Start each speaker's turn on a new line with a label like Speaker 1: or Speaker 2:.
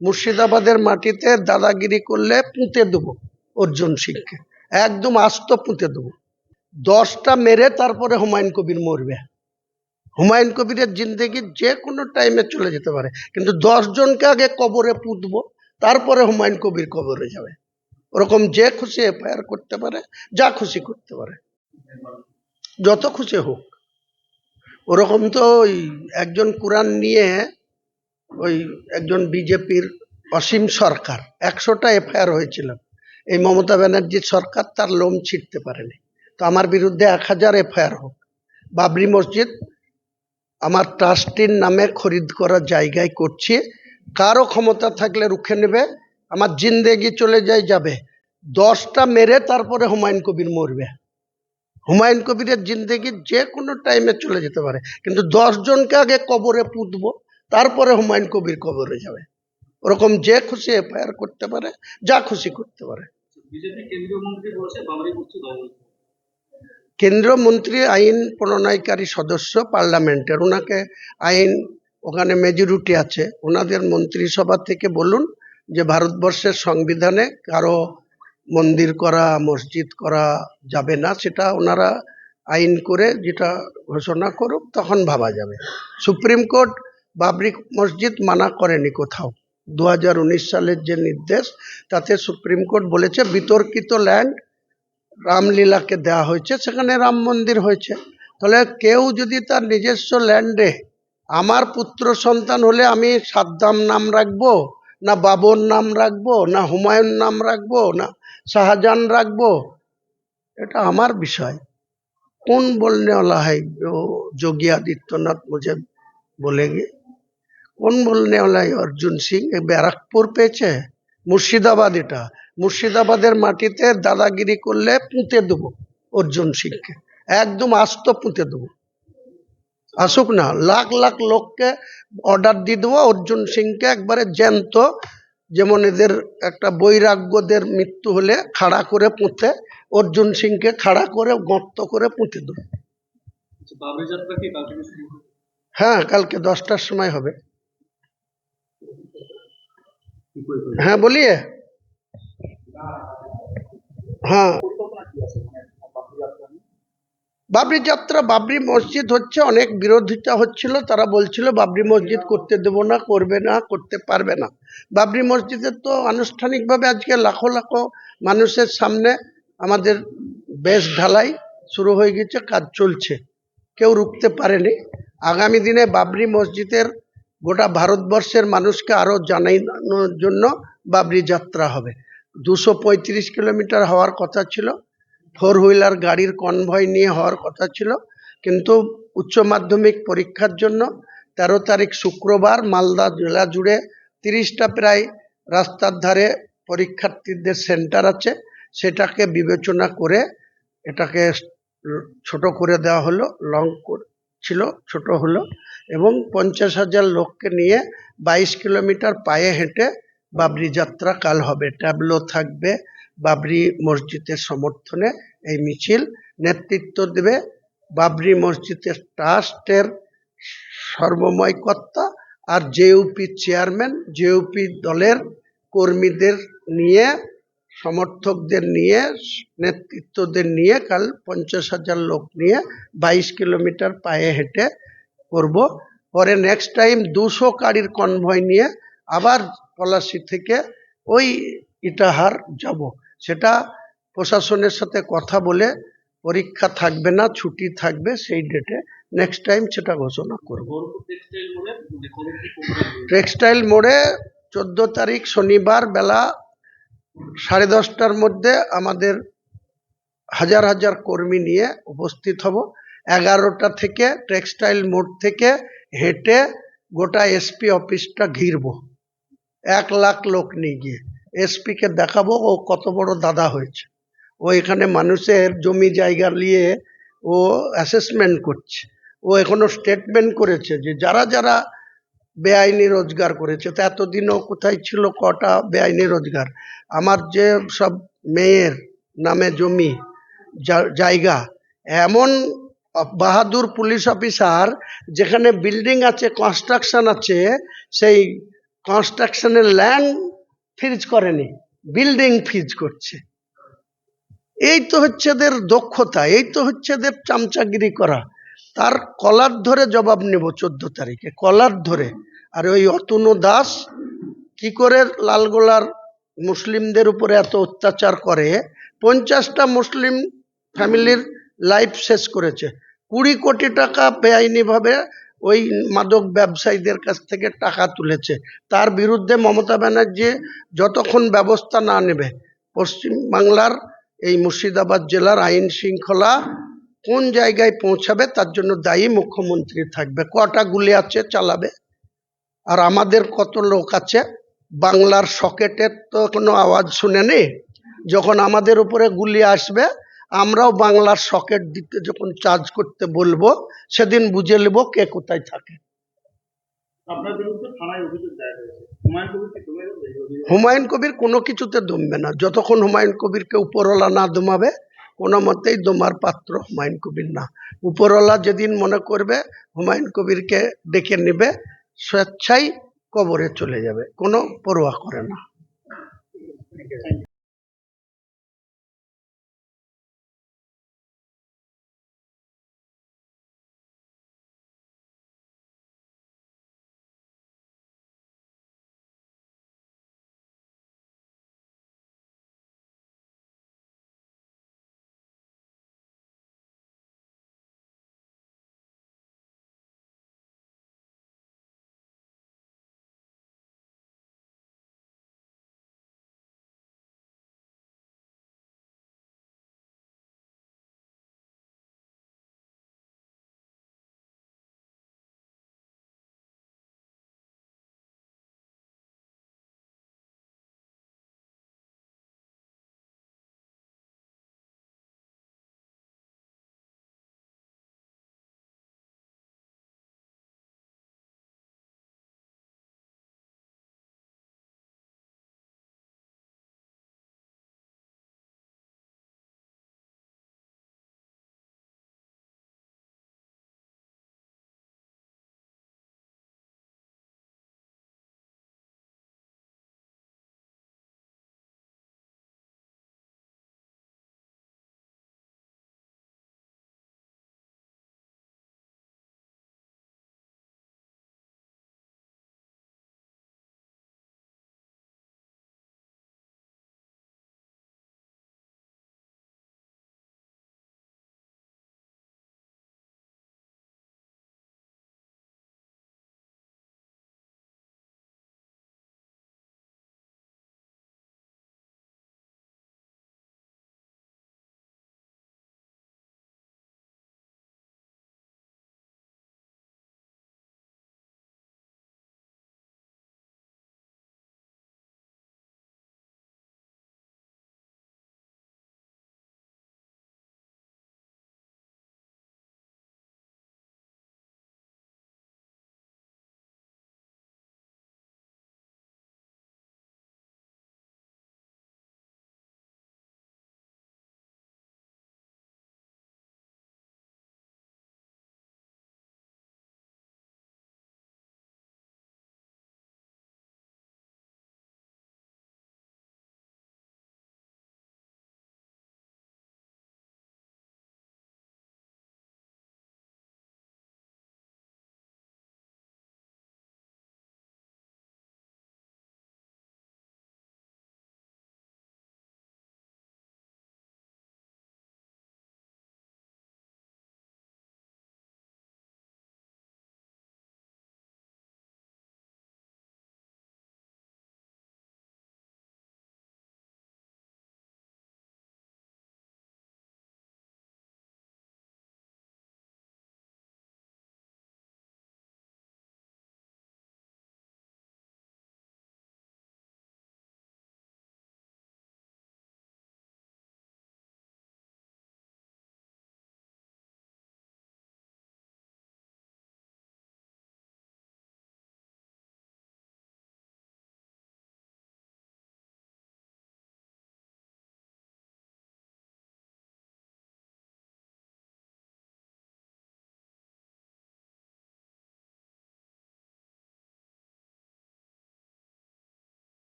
Speaker 1: মুর্শিদাবাদের মাটিতে দাদাগিরি করলে পুঁতে দেবো অর্জুন সিংকে, একদম আস্ত পুঁতে দেবো। 10টা মেরে তারপরে হুমায়ুন কবির মরবে। হুমায়ুন কবিরের জিন্দেগি যে কোনো টাইমে চলে যেতে পারে, কিন্তু 10 জনকে আগে কবরে পুঁতবো, তারপরে হুমায়ুন কবির কবরে যাবে। ওরকম যে খুশি এফআইআর করতে পারে, যা খুশি করতে পারে, যত খুশি হোক। ওরকম তো ওই একজন কোরআন নিয়ে ওই একজন বিজেপির অসীম সরকার 100টা এফআইআর হয়েছিল। এই মমতা ব্যানার্জির সরকার তার লোম ছিঁড়তে পারেনি। তো আমার বিরুদ্ধে 1000 এফআইআর হোক। বাবরি মসজিদ আমার ট্রাস্টির নামে খরিদ করার জায়গায় করছি, কারো ক্ষমতা থাকলে রুখে নেবে, আমার জিন্দেগি চলে যাবে। 10টা মেরে তারপরে হুমায়ুন কবির মরবে। হুমায়ুন কবিরের জিন্দেগি যে কোনো টাইমে চলে যেতে পারে, কিন্তু 10 জনকে আগে কবরে পুঁতবো, তারপরে হুমায়ুন কবির কবরে যাবে। ওরকম যে খুশি এফআইআর করতে পারে, যা খুশি করতে পারে। কেন্দ্রীয় মন্ত্রী আইন প্রণয়নকারী সদস্য পার্লামেন্টের, ওনাকে আইন, ওখানে মেজরিটি আছে, ওনাদের মন্ত্রিসভা থেকে বলুন যে ভারতবর্ষের সংবিধানে কারো মন্দির করা, মসজিদ করা যাবে না, সেটা ওনারা আইন করে যেটা ঘোষণা করুক, তখন ভাবা যাবে। সুপ্রিম কোর্ট বাবরি মসজিদ মানা করেনি কোথাও। 2019 সালের যে নির্দেশ, তাতে সুপ্রিম কোর্ট বলেছে বিতর্কিত ল্যান্ড রামলীলাকে দেওয়া হয়েছে, সেখানে রাম মন্দির হয়েছে। তাহলে কেউ যদি তার নিজস্ব ল্যান্ডে, আমার পুত্র সন্তান হলে আমি সাদ্দাম নাম রাখবো, না বাবর নাম রাখবো, না হুমায়ুন নাম রাখবো, না শাহজাহান রাখবো, এটা আমার বিষয়। कौन बोलने वाला है जो योगी आदित्यनाथ मुझे बोलेंगे? कौन बोलने वाला है? अर्जुन सिंह बैरकपुर पेয়েছে, মুর্শিদাবাদ। এটা মুর্শিদাবাদের মাটিতে দাদাগিরি করলে পুঁতে দেবো অর্জুন সিংকে, একদম আস্ত পুঁতে দেবো। আসুক না, লাখ লাখ লোককে অর্ডার দিয়ে দেবো অর্জুন সিংকে একবারে জ্যান্ত, যেমন এদের একটা বৈরাগ্যদের মৃত্যু হলে খাড়া করে পুঁতে, অর্জুন সিংকে খাড়া করে গর্ত করে পুঁতে দেবো। হ্যাঁ, কালকে 10টার সময় হবে। হ্যাঁ বলিয়ে। হ্যাঁ, বাবরি যাত্রা, বাবরি মসজিদ হচ্ছে, অনেক বিরোধিতা হচ্ছিল, তারা বলছিল বাবরি মসজিদ করতে দেব না, করবে না, করতে পারবে না। বাবরি মসজিদের তো আনুষ্ঠানিকভাবে আজকে লাখো লাখো মানুষের সামনে আমাদের বেশ ঢালাই শুরু হয়ে গেছে, কাজ চলছে, কেউ রুখতে পারেনি। আগামী দিনে বাবরি মসজিদের গোটা ভারতবর্ষের মানুষকে আরো জানানোর জন্য বাবরি যাত্রা হবে। 235 কিলোমিটার হওয়ার কথা ছিল, 4 হুইলার গাড়ির কনভয় নিয়ে হওয়ার কথা ছিল, কিন্তু উচ্চ মাধ্যমিক পরীক্ষার জন্য 13 তারিখ শুক্রবার মালদা জেলা জুড়ে 30টা প্রায় রাস্তার ধারে পরীক্ষার্থীদের সেন্টার আছে, সেটাকে বিবেচনা করে এটাকে ছোট করে দেওয়া হলো, লং ছিল ছোট হলো, এবং 50,000 লোককে নিয়ে 22 কিলোমিটার পায়ে হেঁটে বাবরি যাত্রা কাল হবে। ট্যাবলো থাকবে, বাবরি মসজিদের সমর্থনে এই মিছিল। নেতৃত্ব দেবে বাবরি মসজিদের ট্রাস্টের সর্বময় কর্তা আর জেইউপি চেয়ারম্যান, জেইউপি দলের কর্মীদের নিয়ে, সমর্থকদের নিয়ে, নেতৃত্বদের নিয়ে কাল 50,000 লোক নিয়ে 22 কিলোমিটার পায়ে হেঁটে করব। পরে নেক্সট টাইম 200 গাড়ির কনভয় নিয়ে আবার পলাশী থেকে ওই ইটাহার যাব। সেটা প্রশাসনের সাথে কথা বলে, পরীক্ষা থাকবে না, ছুটি থাকবে, সেই ডেটে নেক্সট টাইম সেটা ঘোষণা করব। টেক্সটাইল মোড়ে 14 তারিখ শনিবার বেলা 10:30টার মধ্যে আমাদের হাজার হাজার কর্মী নিয়ে উপস্থিত হব। 11টা থেকে টেক্সটাইল মোড় থেকে হেঁটে গোটা এসপি অফিসটা ঘিরব, 1 লাখ লোক নিয়ে গিয়ে এসপিকে দেখাবো ও কত বড় দাদা হয়েছে। ও এখানে মানুষের জমি জায়গা নিয়ে ও অ্যাসেসমেন্ট করছে। ও এখনো স্টেটমেন্ট করেছে যে যারা যারা বেআইনি রোজগার করেছে, তো এতদিনও কোথায় ছিল, কটা বেআইনি রোজগার। আমার যে সব মেয়ের নামে জমি জায়গা, এমন বাহাদুর পুলিশ অফিসার, যেখানে বিল্ডিং আছে, কনস্ট্রাকশন আছে, সেই কনস্ট্রাকশনের ল্যান্ড ফ্রিজ করেনি, বিল্ডিং ফ্রিজ করছে। এই তো হচ্ছে এদের দক্ষতা, এই তো হচ্ছে এদের চামচাগিরি করা। তার কলার ধরে জবাব নেব 14 তারিখে, কলার ধরে। আর ওই অতনু দাস কি করে লালগোলার মুসলিমদের উপরে এত অত্যাচার করে, 50টা মুসলিম ফ্যামিলির লাইফ শেষ করেছে, 20 কোটি টাকা বেআইনিভাবে ওই মাদক ব্যবসায়ীদের কাছ থেকে টাকা তুলেছে। তার বিরুদ্ধে মমতা ব্যানার্জি যতক্ষণ ব্যবস্থা না নেবে, পশ্চিম বাংলার এই মুর্শিদাবাদ জেলার আইন শৃঙ্খলা কোন জায়গায় পৌঁছাবে তার জন্য দায়ী মুখ্যমন্ত্রী থাকবে। কটা গুলি আছে চালাবে। আর আমাদের কত লোক আছে, বাংলার সকেটের তো কোনো আওয়াজ শুনেনি। যখন আমাদের উপরে গুলি আসবে, আমরাও বাংলার সকেট দিতে যখন চার্জ করতে বলবো, সেদিন বুঝে নেব কে কোথায় থাকে।
Speaker 2: আপনার বিরুদ্ধে থানায় অভিযোগ দায়ের হয়েছে,
Speaker 1: হুমায়ুন কবির কোনো কিছুতে দমবে না। যতক্ষণ হুমায়ুন কবিরকে উপরওয়ালা না দমাবে, কোনো মতেই দমার পাত্র হুমায়ুন কবির না। উপরওয়ালা যেদিন মনে করবে হুমায়ুন কবিরকে ডেকে নেবে, স্বেচ্ছায় কবরে চলে যাবে, কোনো পরোয়া করে না।